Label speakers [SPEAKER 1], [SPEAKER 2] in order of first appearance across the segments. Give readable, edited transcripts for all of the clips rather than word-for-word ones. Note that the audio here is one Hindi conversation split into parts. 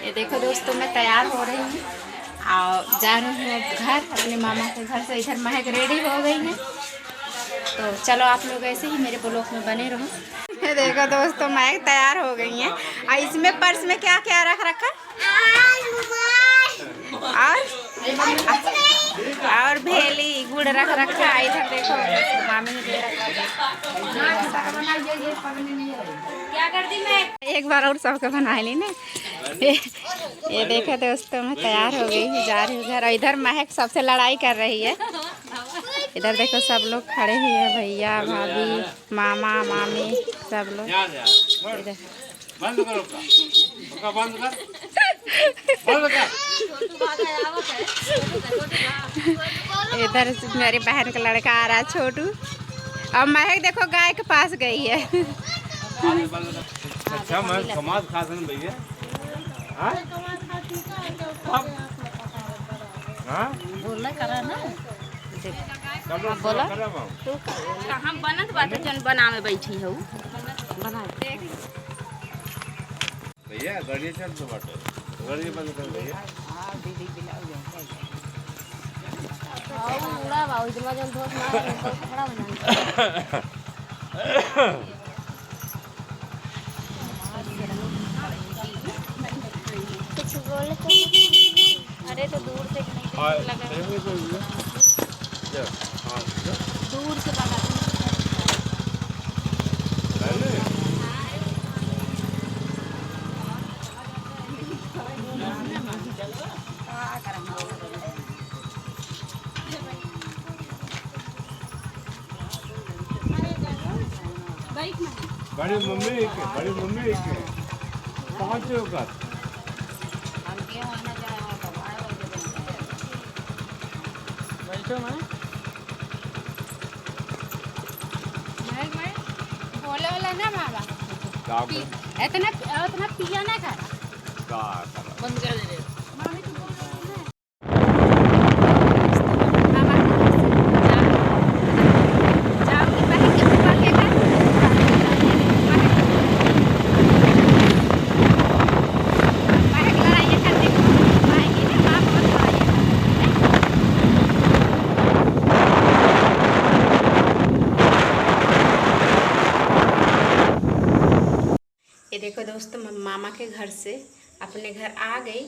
[SPEAKER 1] ये देखो दोस्तों, मैं तैयार हो रही हूँ और जा रही हूँ घर, अपने मामा के घर से। इधर महक रेडी हो गई है, तो चलो आप लोग ऐसे ही मेरे ब्लॉग में बने रहो। ये देखो दोस्तों, महक तैयार हो गई हैं और इसमें पर्स में क्या क्या रख रखा और भेली गुड़ रख रखा। इधर देखो मामी ने दे रखा। क्या करती मैं एक बार और सबका बना ली ना। ये देखो दोस्तों, मैं तैयार हो गई हूँ, जा रही हूँ घर। इधर महक सबसे लड़ाई कर रही है। इधर देखो सब लोग खड़े हुए हैं, भैया भाभी मामा मामी सब लोग। इधर बंद करो, बंद कर। इधर मेरी बहन का लड़का आ रहा है छोटू, और महक देखो गाय के पास गई है।
[SPEAKER 2] अच्छा मैं कमाल खा सकूं भैया। हाँ
[SPEAKER 1] बोलना करा ना, बोला तू कहाँ बनत बात जन बना में बैठी हो बना
[SPEAKER 2] भैया गाड़ी चल तो बाटो गाड़ी बंद कर भैया।
[SPEAKER 1] दीदी उड़ा बाबू इतना जन धोस मार खड़ा बना कुछ बोले तो अरे तो दूर से नहीं लगा दूर से लगा
[SPEAKER 2] बड़ी मम्मी के पहुंचे होगा।
[SPEAKER 1] बोले वाला ना बाबा इतना पिया ना कर बंद कर दे। ये देखो दोस्तों, मैं मामा के घर से अपने घर आ गई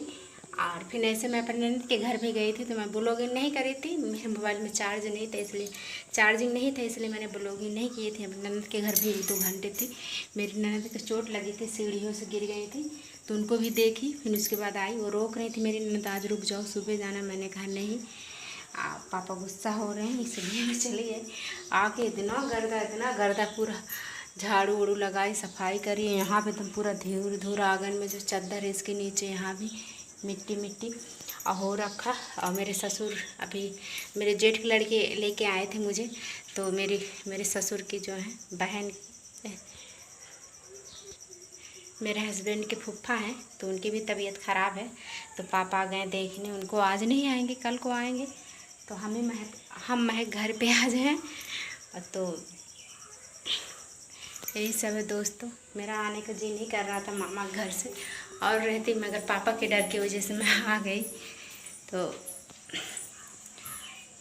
[SPEAKER 1] और फिर ऐसे मैं अपने ननद के घर भी गई थी। तो मैं ब्लॉगिंग नहीं करी थी, मेरे मोबाइल में चार्ज नहीं था, इसलिए चार्जिंग नहीं था, इसलिए मैंने ब्लॉगिंग नहीं की थी। अपने ननद के घर भी 1-2 घंटे थी। मेरी ननद को चोट लगी थी, सीढ़ियों से गिर गई थी, तो उनको भी देखी। फिर उसके बाद आई, वो रोक रही थी मेरी ननद, आज रुक जाओ सुबह जाना। मैंने कहा नहीं, पापा गुस्सा हो रहे हैं, इसलिए मैं चली गई। आके इतना गर्दा पूरा झाड़ू उड़ू लगाई, सफाई करी। यहाँ पे तुम पूरा धूर आंगन में जो चादर है इसके नीचे यहाँ भी मिट्टी हो रखा। और मेरे ससुर अभी मेरे जेठ के लड़के लेके आए थे मुझे, तो मेरे ससुर की जो है बहन, मेरे हस्बैंड के फूफा हैं, तो उनकी भी तबीयत ख़राब है। तो पापा गए देखने, उनको आज नहीं आएंगे, कल को आएंगे। तो हम महक घर पे आज हैं। तो यही सब है दोस्तों। मेरा आने का जी नहीं कर रहा था मामा घर से, और रहती मगर पापा के डर की वजह से मैं आ गई। तो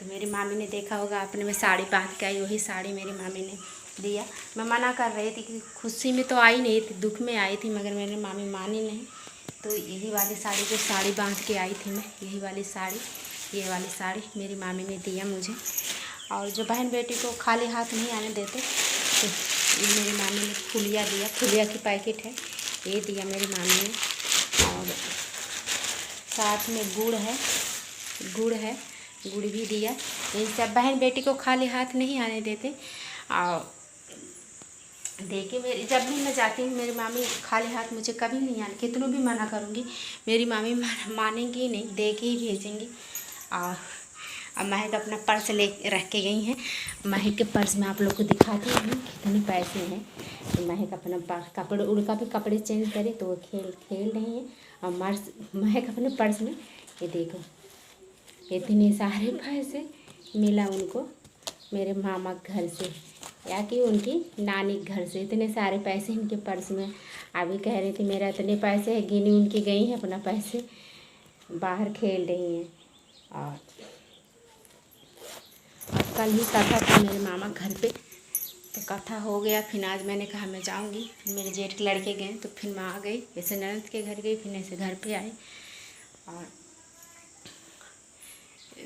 [SPEAKER 1] मेरी मामी ने देखा होगा, अपने में साड़ी बांध के आई, वही साड़ी मेरी मामी ने दिया। मैं मना कर रही थी कि खुशी में तो आई नहीं थी, दुख में आई थी, मगर मेरी मामी मानी नहीं। तो यही वाली साड़ी, जो साड़ी बांध के आई थी मैं, यही वाली साड़ी, ये वाली साड़ी मेरी मामी ने दिया मुझे। और जो बहन बेटी को खाली हाथ नहीं आने देते, तो ये मेरी मामी ने फुलिया दिया, फुलिया की पैकेट है, ये दिया मेरी मामी ने। और साथ में गुड़ भी दिया। ये सब बहन बेटी को खाली हाथ नहीं आने देते। और देखिए, मेरी जब भी मैं जाती हूँ, मेरी मामी खाली हाथ मुझे कभी नहीं आने, कितनों भी मना करूँगी मेरी मामी मानेंगी नहीं, दे के ही भेजेंगी। और अब महक अपना पर्स ले रख के गई हैं। महक के पर्स में आप लोग को दिखाती हूँ कितने पैसे हैं। तो महक अपना कपड़े उड़का भी कपड़े चेंज करे, तो वो खेल रही हैं। और महक अपने पर्स में, ये देखो इतने सारे पैसे मिला उनको मेरे मामा घर से। या कि उनकी नानी के घर से। इतने सारे पैसे इनके पर्स में। अभी कह रही थी मेरा इतने पैसे हैं, गिनी उनकी गई हैं अपना पैसे, बाहर खेल रही हैं। और कल ही कथा था मेरे मामा घर पे, तो कथा हो गया। फिर आज मैंने कहा मैं जाऊंगी, फिर मेरे जेठ के लड़के गए तो फिर मैं आ गई। ऐसे ननद के घर गई, फिर ऐसे घर पे आई। और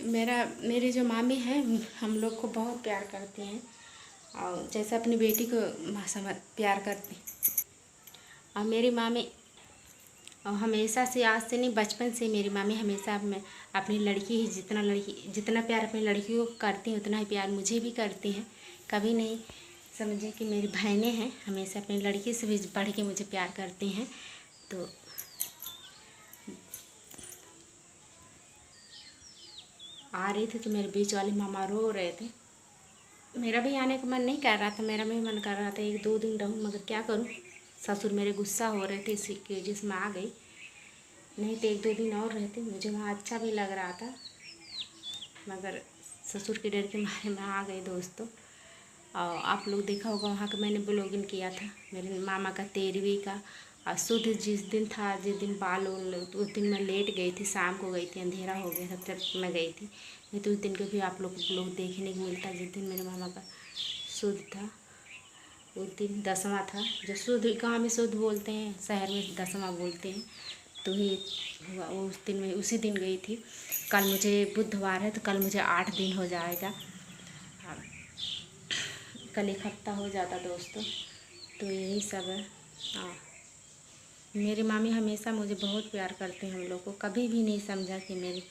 [SPEAKER 1] मेरे जो मामी हैं हम लोग को बहुत प्यार करती हैं, और जैसे अपनी बेटी को समझ प्यार करती। और मेरी मामी हमेशा से, आज से नहीं बचपन से मेरी मामी हमेशा मैं अपनी लड़की ही जितना प्यार अपनी लड़की को करती हैं उतना ही प्यार मुझे भी करती हैं। कभी नहीं समझे कि मेरी बहनें हैं, हमेशा अपनी लड़की से भी बढ़ के मुझे प्यार करती हैं। तो आ रही थी तो मेरे बीच वाले मामा रो रहे थे। मेरा भी आने का मन नहीं कर रहा था, मेरा भी मन कर रहा था 1-2 दिन रहूँ, मगर क्या करूँ, ससुर मेरे गुस्सा हो रहे थे, इसी की वजह से मैं आ गई। नहीं तो 1-2 दिन और रहती, मुझे वहाँ अच्छा भी लग रहा था, मगर ससुर के डर के मारे मैं आ गई दोस्तों। और आप लोग देखा होगा वहाँ का मैंने ब्लॉगिंग किया था मेरे मामा का 13वीं का। और शुद्ध जिस दिन था, जिस दिन बाल उस दिन मैं लेट गई थी, शाम को गई थी, अंधेरा हो गया था तब मैं गई थी। नहीं तो उस दिन को भी आप लोग देखने को मिलता, जिस दिन मेरे मामा का शुद्ध था। उस दिन 10वां था, जो शुद्ध गाँव में शुद्ध बोलते हैं, शहर में 10वां बोलते हैं। तो ही हुआ उस दिन, में उसी दिन गई थी। कल मुझे बुधवार है तो कल मुझे 8 दिन हो जाएगा। कल 1 हफ्ता हो जाता दोस्तों। तो यही सब है। हाँ, मेरी मामी हमेशा मुझे बहुत प्यार करते हैं, हम लोग को कभी भी नहीं समझा कि मेरी।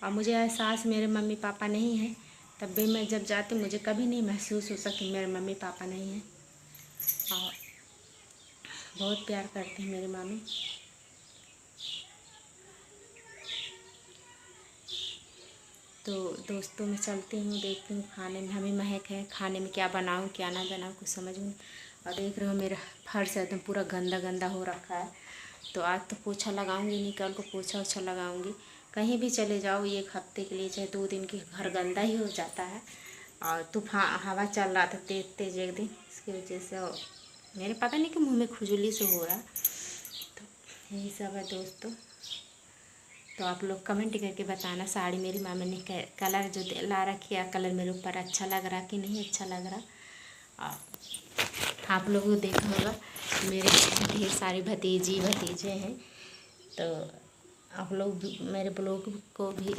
[SPEAKER 1] और मुझे एहसास मेरे मम्मी पापा नहीं हैं, तब भी मैं जब जाती मुझे कभी नहीं महसूस हो सकी मेरे मम्मी पापा नहीं हैं। और बहुत प्यार करते हैं मेरी मामी। तो दोस्तों मैं चलती हूँ, देखती हूँ खाने में, हमें महक है खाने में क्या बनाऊँ क्या ना बनाऊँ कुछ समझ में। और देख रहे हो मेरा फर्श एकदम पूरा गंदा गंदा हो रखा है। तो आज तो पोछा लगाऊंगी नहीं, कल को पोछा ओछा लगाऊंगी। कहीं भी चले जाओ 1 हफ्ते के लिए, चाहे 2 दिन के, घर गंदा ही हो जाता है। और तूफान हवा चल रहा था तेज तेज एक दिन, इसकी वजह से मेरे पता नहीं कि मुँह में खुजली से हो रहा। तो यही सब है दोस्तों। तो आप लोग कमेंट करके बताना साड़ी मेरी मामी ने कलर जो ला रखी है, कलर मेरे ऊपर अच्छा लग रहा कि नहीं अच्छा लग रहा। आप लोगों को देखा होगा मेरे ढेर सारी भतीजे हैं। तो आप लोग मेरे ब्लॉग को भी